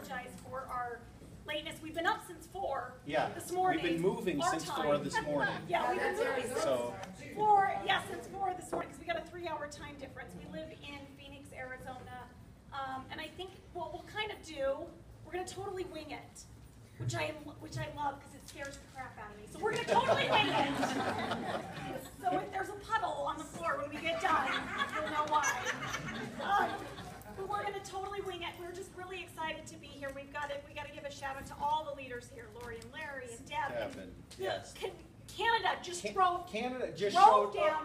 apologize for our lateness. We've been up since 4 this morning. We've been moving since 4 this morning. Yeah, we've been moving since 4 this morning because we got a 3-hour time difference. We live in Phoenix, Arizona, and I think what we'll kind of do, we're going to totally wing it, which I love because it scares the crap out of me. So we're going to totally wing it. So if there's a puddle on the floor when we get done, you'll know why. But we're going to totally wing it. We're just really excited to be here. We got to give a shout out to all the leaders here, Lori and Larry and Deb. Yes. Canada just drove down,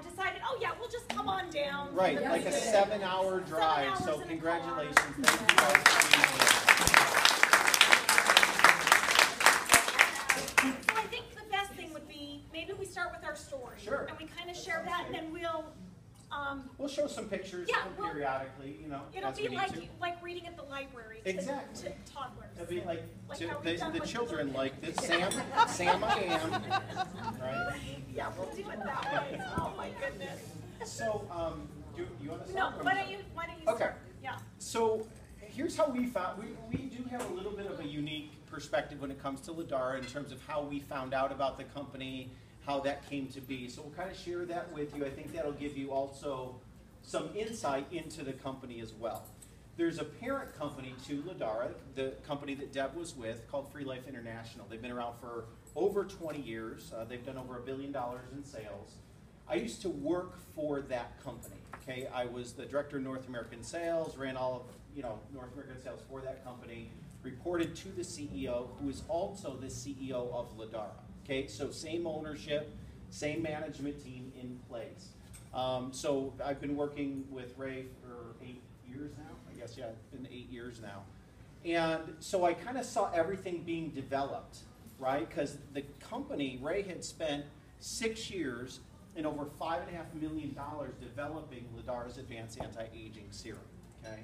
decided, oh yeah, we'll just come on down. Right, like a 7-hour drive. So congratulations. Thank you guys for being here. So I think the best thing would be maybe we start with our story. Sure. And we kind of share that, and then we'll show some pictures periodically, you know. It'll be like reading at the library to toddlers. It'll be like the children, like this. Sam I am. Right? Yeah, we'll do it that way. Oh my goodness. So, do you want to start? No, why don't you start? Yeah. So, here's how we found, we do have a little bit of a unique perspective when it comes to Ladara in terms of how we found out about the company, how that came to be. So we'll kind of share that with you. I think that'll give you also some insight into the company as well. There's a parent company to Ladara, the company that Deb was with, called Free Life International. They've been around for over 20 years. They've done over $1 billion in sales. I used to work for that company. Okay, I was the director of North American sales, ran all of North American sales for that company, reported to the CEO, who is also the CEO of Ladara. Okay, so same ownership, same management team in place. So I've been working with Ray for 8 years now. I guess, yeah, it's been 8 years now. And so I kind of saw everything being developed, right? Because the company, Ray had spent 6 years and over $5.5 million developing Ladara's advanced anti-aging serum, okay?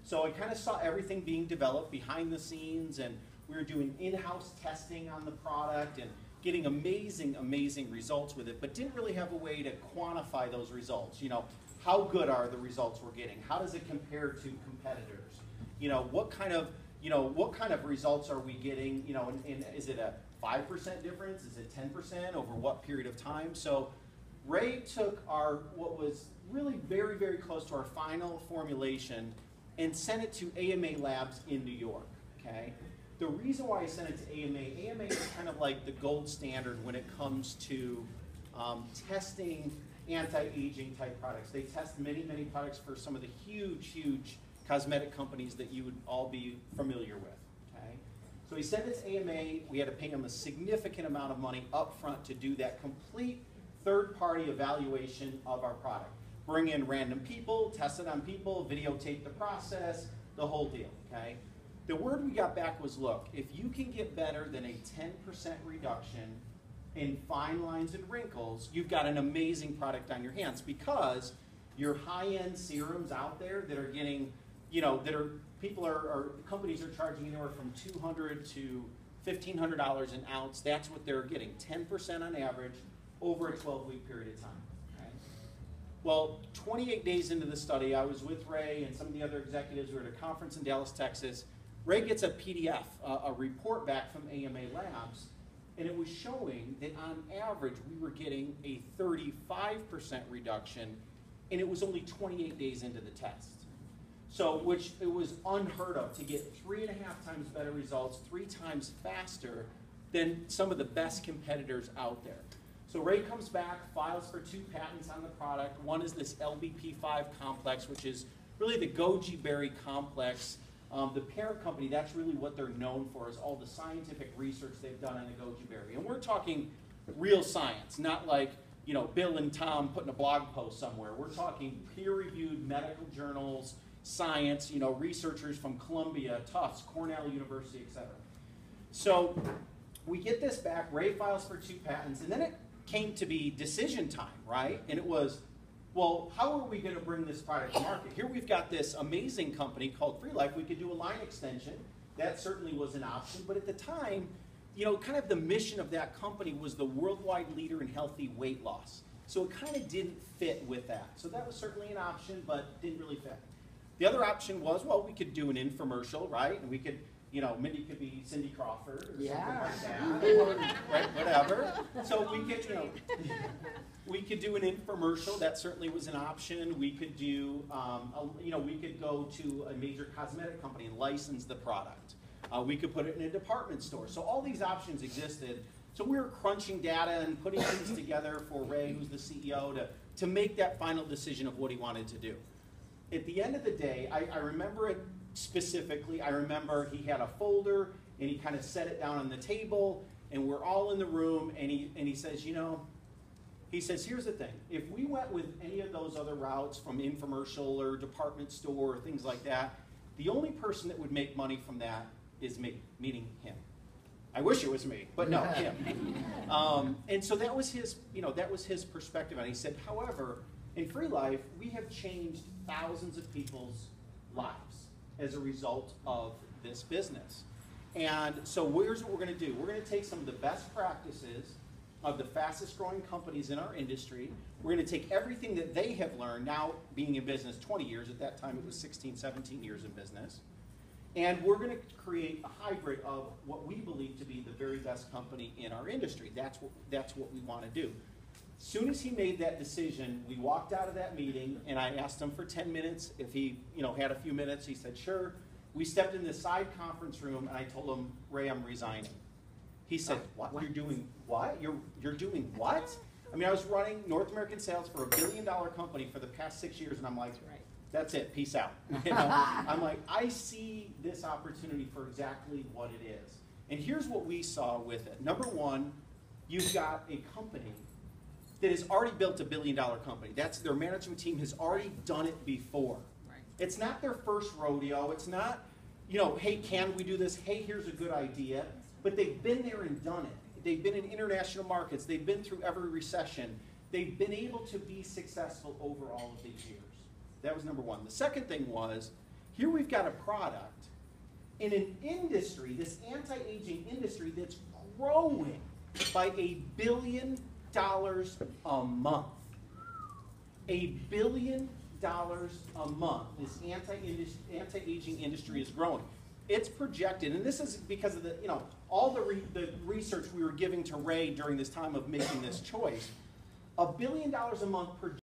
So I kind of saw everything being developed behind the scenes, and we were doing in-house testing on the product and getting amazing, amazing results with it, but didn't really have a way to quantify those results. You know, how good are the results we're getting? How does it compare to competitors? You know, what kind of results are we getting? You know, and is it a 5% difference? Is it 10% over what period of time? So Ray took what was really very, very close to our final formulation and sent it to AMA Labs in New York, okay? The reason why I sent it to AMA is kind of like the gold standard when it comes to testing anti-aging type products. They test many, many products for some of the huge, huge cosmetic companies that you would all be familiar with, okay? So he sent it to AMA. We had to pay him a significant amount of money up front to do that complete third-party evaluation of our product. Bring in random people, test it on people, videotape the process, the whole deal, okay? The word we got back was, look, if you can get better than a 10% reduction in fine lines and wrinkles, you've got an amazing product on your hands, because your high-end serums out there that are getting, you know, companies are charging anywhere from $200 to $1,500 an ounce. That's what they're getting, 10% on average over a 12-week period of time. Well, 28 days into the study, I was with Ray and some of the other executives. We were at a conference in Dallas, Texas. Ray gets a PDF, a report back from AMA Labs, and it was showing that on average we were getting a 35% reduction, and it was only 28 days into the test. So, which it was unheard of to get 3.5 times better results, 3 times faster than some of the best competitors out there. So Ray comes back, files for 2 patents on the product. One is this LBP5 complex, which is really the goji berry complex. The parent company, that's really what they're known for, is all the scientific research they've done on the goji berry. And we're talking real science, not like, you know, Bill and Tom putting a blog post somewhere. We're talking peer-reviewed medical journals, science, you know, researchers from Columbia, Tufts, Cornell University, etc. So we get this back, Ray files for 2 patents, and then it came to be decision time, right? And it was, well, how are we going to bring this product to market? Here we've got this amazing company called Free Life. We could do a line extension. That certainly was an option. But at the time, you know, kind of the mission of that company was the worldwide leader in healthy weight loss. So it kind of didn't fit with that. So that was certainly an option, but didn't really fit. The other option was, well, we could do an infomercial, right? And we could, you know, Mindy could be Cindy Crawford or something like that, or, right, whatever. So we could, you know, we could do an infomercial. That certainly was an option. We could do, you know, we could go to a major cosmetic company and license the product. We could put it in a department store. So all these options existed. So we were crunching data and putting things together for Ray, who's the CEO, to make that final decision of what he wanted to do. At the end of the day, I remember it specifically. I remember he had a folder and he kind of set it down on the table and we're all in the room and he says, you know, he says, here's the thing. If we went with any of those other routes from infomercial or department store or things like that, the only person that would make money from that is me, meaning him. I wish it was me, but no, him. And so that was his, you know, that was his perspective. And he said, however, in Free Life, we have changed thousands of people's lives as a result of this business. And so here's what we're going to do. We're going to take some of the best practices of the fastest growing companies in our industry. We're going to take everything that they have learned, now being in business 20 years, at that time it was 16, 17 years in business. And we're going to create a hybrid of what we believe to be the very best company in our industry. That's what we want to do. As soon as he made that decision, we walked out of that meeting, and I asked him for 10 minutes. If he, you know, had a few minutes, he said, sure. We stepped in the side conference room, and I told him, Ray, I'm resigning. He said, what? You're doing what? You're doing what? I mean, I was running North American sales for $1 billion company for the past 6 years, and I'm like, that's it, peace out. You know? I'm like, I see this opportunity for exactly what it is. And here's what we saw with it. Number one, you've got a company that has already built $1 billion company. That's their management team has already done it before. Right. It's not their first rodeo. It's not, you know, hey, can we do this? Hey, here's a good idea. But they've been there and done it. They've been in international markets. They've been through every recession. They've been able to be successful over all of these years. That was number one. The second thing was, here we've got a product in an industry, this anti-aging industry, that's growing by $1 billion a month. $1 billion a month. This anti-aging industry is growing. It's projected, and this is because of the, you know, all the research we were giving to Ray during this time of making this choice. $1 billion a month projected.